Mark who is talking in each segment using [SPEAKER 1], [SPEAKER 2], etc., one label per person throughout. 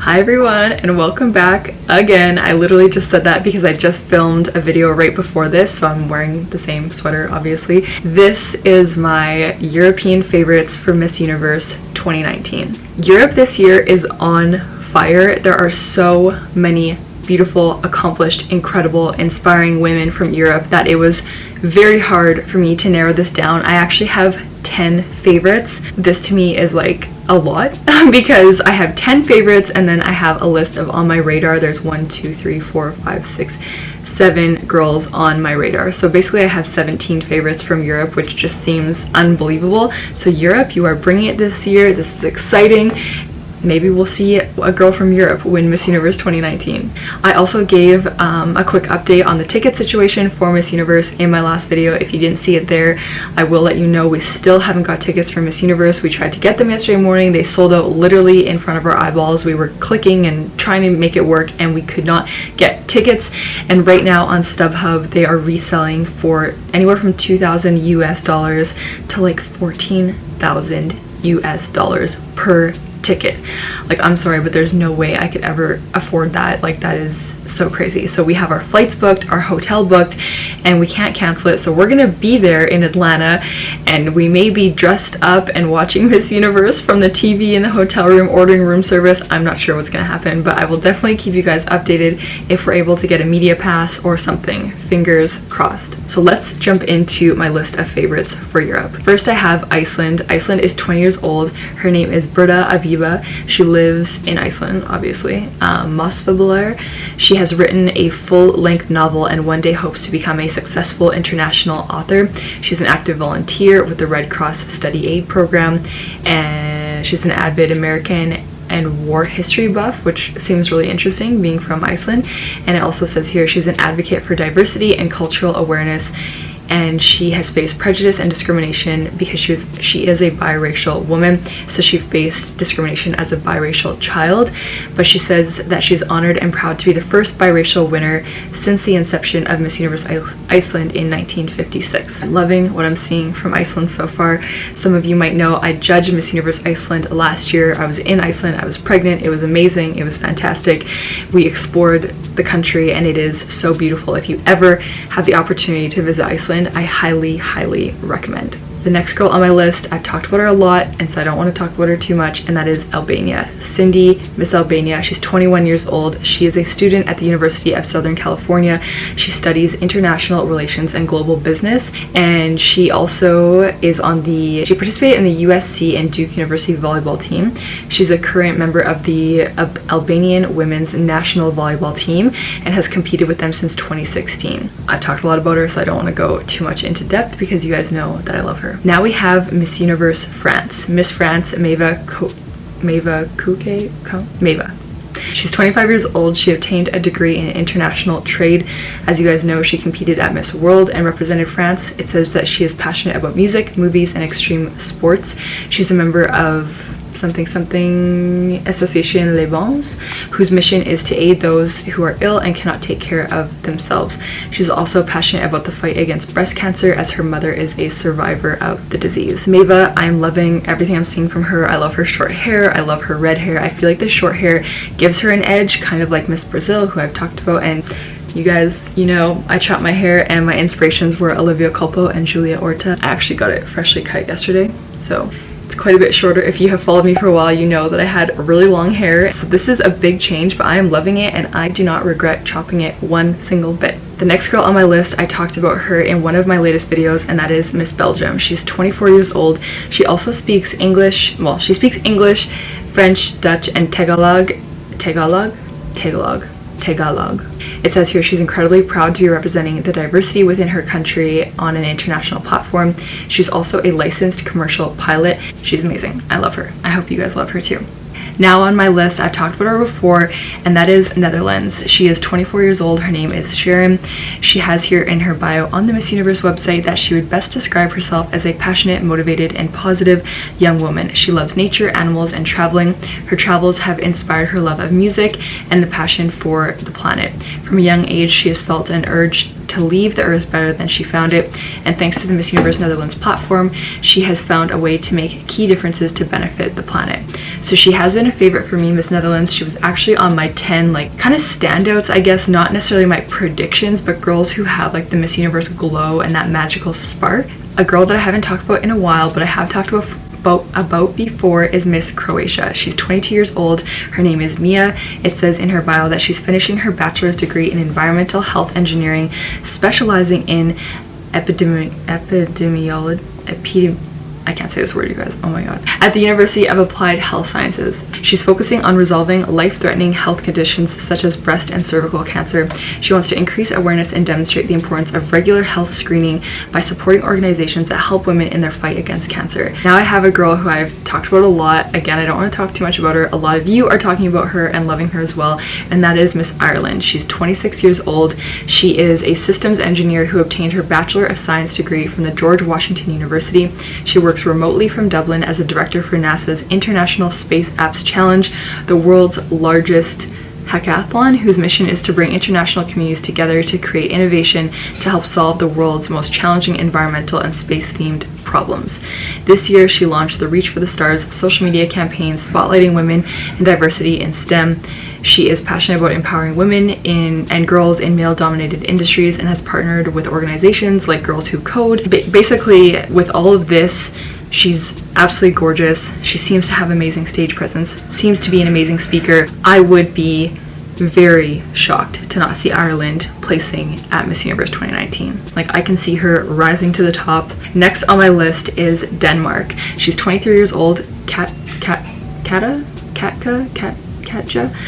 [SPEAKER 1] Hi everyone, and welcome back again. I literally just said that because I just filmed a video right before this, so I'm wearing the same sweater, obviously. This is my European favorites for Miss Universe 2019. Europe this year is on fire. There are so many beautiful, accomplished, incredible, inspiring women from Europe that it was very hard for me to narrow this down. I actually have 10 favorites. This to me is like a lot because I have 10 favorites and then I have a list of on my radar. There's 1, 2, 3, 4, 5, 6, 7 girls on my radar. So basically I have 17 favorites from Europe, which just seems unbelievable. So Europe, you are bringing it this year. This is exciting. Maybe we'll see a girl from Europe win Miss Universe 2019. I also gave a quick update on the ticket situation for Miss Universe in my last video. If you didn't see it there, I will let you know we still haven't got tickets for Miss Universe. We tried to get them yesterday morning. They sold out literally in front of our eyeballs. We were clicking and trying to make it work and we could not get tickets. And right now on StubHub, they are reselling for anywhere from $2,000 US to like $14,000 US per ticket. Like, I'm sorry, but there's no way I could ever afford that. Like, that is so crazy. So we have our flights booked, our hotel booked, and we can't cancel it. So we're gonna be there in Atlanta, and we may be dressed up and watching Miss Universe from the TV in the hotel room, ordering room service. I'm not sure what's gonna happen, but I will definitely keep you guys updated if we're able to get a media pass or something. Fingers crossed. So let's jump into my list of favorites for Europe. First, I have Iceland. Iceland is 20 years old. Her name is Berta Abiba. She lives in Iceland, obviously. Mosfabler. She has written a full-length novel and one day hopes to become a successful international author. She's an active volunteer with the Red Cross Study Aid Program, and she's an avid American and war history buff, which seems really interesting being from Iceland. And it also says here she's an advocate for diversity and cultural awareness, and she has faced prejudice and discrimination because she is a biracial woman. So she faced discrimination as a biracial child, but she says that she's honored and proud to be the first biracial winner since the inception of Miss Universe Iceland in 1956. I'm loving what I'm seeing from Iceland so far. Some of you might know I judged Miss Universe Iceland last year. I was in Iceland, I was pregnant, it was amazing, it was fantastic. We explored the country and it is so beautiful. If you ever have the opportunity to visit Iceland, I highly recommend. The next girl on my list, I've talked about her a lot, and so I don't want to talk about her too much, and that is Albania. Cindy, Miss Albania. She's 21 years old. She is a student at the University of Southern California. She studies international relations and global business, and she also is she participated in the USC and Duke University volleyball team. She's a current member of the Albanian women's national volleyball team and has competed with them since 2016. I've talked a lot about her, so I don't want to go too much into depth because you guys know that I love her. Now we have Miss Universe France. Miss France, Meva. She's 25 years old. She obtained a degree in international trade. As you guys know, she competed at Miss World and represented France. It says that she is passionate about music, movies, and extreme sports. She's a member of something Association Les Bons, whose mission is to aid those who are ill and cannot take care of themselves. She's also passionate about the fight against breast cancer, as her mother is a survivor of the disease. Meva, I'm loving everything I'm seeing from her. I love her short hair, I love her red hair. I feel like the short hair gives her an edge, kind of like Miss Brazil, who I've talked about. And you guys, you know, I chopped my hair and my inspirations were Olivia Culpo and Julia Orta. I actually got it freshly cut yesterday, so it's quite a bit shorter. If you have followed me for a while, you know that I had really long hair. So this is a big change, but I am loving it and I do not regret chopping it one single bit. The next girl on my list, I talked about her in one of my latest videos, and that is Miss Belgium. She's 24 years old. She also speaks English. Well, she speaks English, French, Dutch, and Tagalog. It says here she's incredibly proud to be representing the diversity within her country on an international platform. She's also a licensed commercial pilot. She's amazing. I love her. I hope you guys love her too. Now on my list, I've talked about her before, and that is Netherlands. She is 24 years old. Her name is Sharon. She has here in her bio on the Miss Universe website that she would best describe herself as a passionate, motivated, and positive young woman. She loves nature, animals, and traveling. Her travels have inspired her love of music and the passion for the planet. From a young age, she has felt an urge to leave the earth better than she found it, and thanks to the Miss Universe Netherlands platform, she has found a way to make key differences to benefit the planet. So she has been a favorite for me, Miss Netherlands. She was actually on my 10 like kind of standouts, I guess, not necessarily my predictions, but girls who have like the Miss Universe glow and that magical spark. A girl that I haven't talked about in a while, but I have talked about before, is Miss Croatia. She's 22 years old. Her name is Mia. It says in her bio that she's finishing her bachelor's degree in environmental health engineering, specializing in I can't say this word, you guys. Oh my god. At the University of Applied Health Sciences. She's focusing on resolving life-threatening health conditions such as breast and cervical cancer. She wants to increase awareness and demonstrate the importance of regular health screening by supporting organizations that help women in their fight against cancer. Now I have a girl who I've talked about a lot. Again, I don't want to talk too much about her. A lot of you are talking about her and loving her as well, and that is Miss Ireland. She's 26 years old. She is a systems engineer who obtained her Bachelor of Science degree from the George Washington University. She works remotely from Dublin as a director for NASA's International Space Apps Challenge, the world's largest hackathon, whose mission is to bring international communities together to create innovation to help solve the world's most challenging environmental and space-themed problems. This year, she launched the Reach for the Stars social media campaign spotlighting women and diversity in STEM. She is passionate about empowering women and girls in male-dominated industries and has partnered with organizations like Girls Who Code. Basically, with all of this, she's absolutely gorgeous. She seems to have amazing stage presence, seems to be an amazing speaker. I would be very shocked to not see Ireland placing at Miss Universe 2019. Like, I can see her rising to the top. Next on my list is Denmark. She's 23 years old. Katja.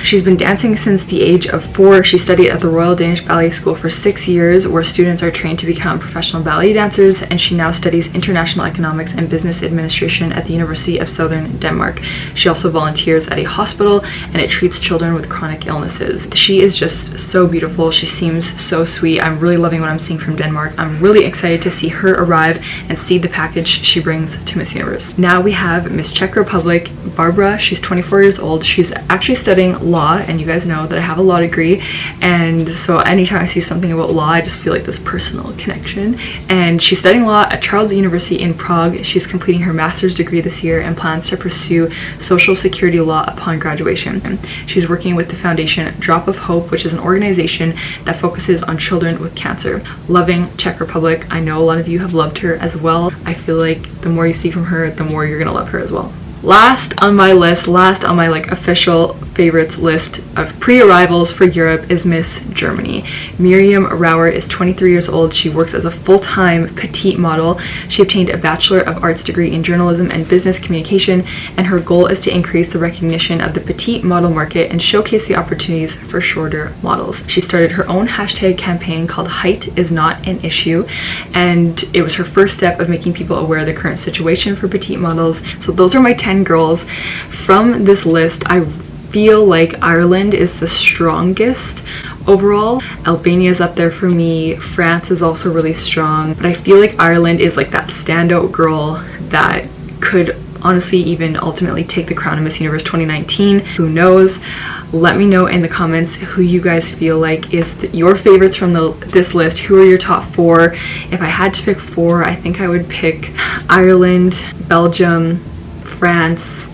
[SPEAKER 1] She's been dancing since the age of 4. She studied at the Royal Danish Ballet School for 6 years, where students are trained to become professional ballet dancers, and she now studies international economics and business administration at the University of Southern Denmark. She also volunteers at a hospital, and it treats children with chronic illnesses. She is just so beautiful. She seems so sweet. I'm really loving what I'm seeing from Denmark. I'm really excited to see her arrive and see the package she brings to Miss Universe. Now we have Miss Czech Republic, Barbara. She's 24 years old. She's actually studying law, and you guys know that I have a law degree, and so anytime I see something about law, I just feel like this personal connection. And she's studying law at Charles University in Prague. She's completing her master's degree this year and plans to pursue social security law upon graduation. She's working with the foundation Drop of Hope, which is an organization that focuses on children with cancer. Loving Czech Republic. I know a lot of you have loved her as well. I feel like the more you see from her, the more you're gonna love her as well. Last on my like official favorites list of pre-arrivals for Europe is Miss Germany. Miriam Rauer is 23 years old. She works as a full-time petite model. She obtained a Bachelor of Arts degree in journalism and business communication, and her goal is to increase the recognition of the petite model market and showcase the opportunities for shorter models. She started her own hashtag campaign called Height is Not an Issue, and it was her first step of making people aware of the current situation for petite models. So those are my 10 girls. From this list, I feel like Ireland is the strongest overall. Albania is up there for me. France is also really strong, but I feel like Ireland is like that standout girl that could honestly even ultimately take the crown of Miss Universe 2019. Who knows? Let me know in the comments who you guys feel like is your favorites from this list. Who are your top 4? If I had to pick 4, I think I would pick Ireland, Belgium, France,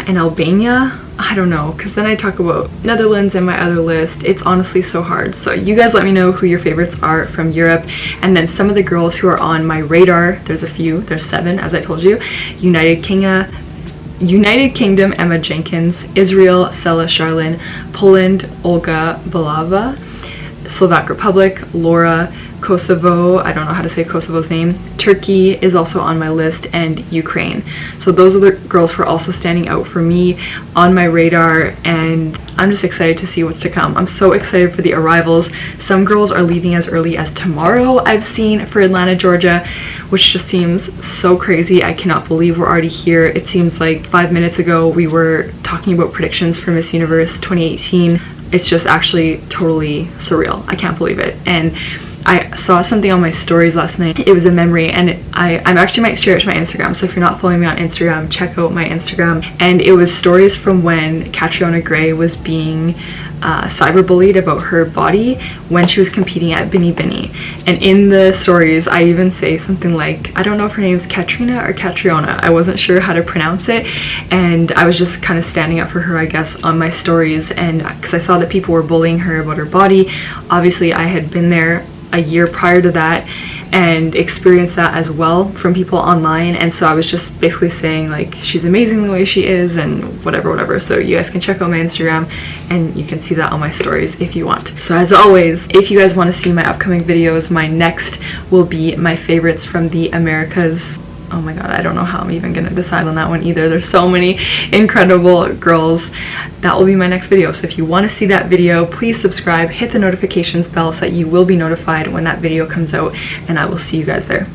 [SPEAKER 1] and Albania. I don't know, because then I talk about Netherlands in my other list. It's honestly so hard. So you guys let me know who your favorites are from Europe. And then some of the girls who are on my radar, there's a few, there's 7 as I told you. United Kingdom, Emma Jenkins. Israel, Sela Charlin. Poland, Olga Balava. Slovak Republic, Laura. Kosovo, I don't know how to say Kosovo's name. Turkey is also on my list, and Ukraine. So those are the girls who are also standing out for me on my radar, and I'm just excited to see what's to come. I'm so excited for the arrivals. Some girls are leaving as early as tomorrow, I've seen, for Atlanta, Georgia, which just seems so crazy. I cannot believe we're already here. It seems like 5 minutes ago we were talking about predictions for Miss Universe 2018. It's just actually totally surreal. I can't believe it. And I saw something on my stories last night. It was a memory, and I actually might share it to my Instagram, so if you're not following me on Instagram, check out my Instagram. And it was stories from when Catriona Gray was being cyberbullied about her body when she was competing at Bini Bini. And in the stories I even say something like, I don't know if her name's Katrina or Catriona, I wasn't sure how to pronounce it, and I was just kind of standing up for her, I guess, on my stories. And because I saw that people were bullying her about her body, obviously I had been there a year prior to that and experienced that as well from people online, and so I was just basically saying like she's amazing the way she is and whatever. So you guys can check out my Instagram and you can see that on my stories if you want. So as always, if you guys want to see my upcoming videos, my next will be my favorites from the Americas. Oh my god, I don't know how I'm even gonna decide on that one either. There's so many incredible girls. That will be my next video. So if you want to see that video, please subscribe, hit the notifications bell so that you will be notified when that video comes out, and I will see you guys there.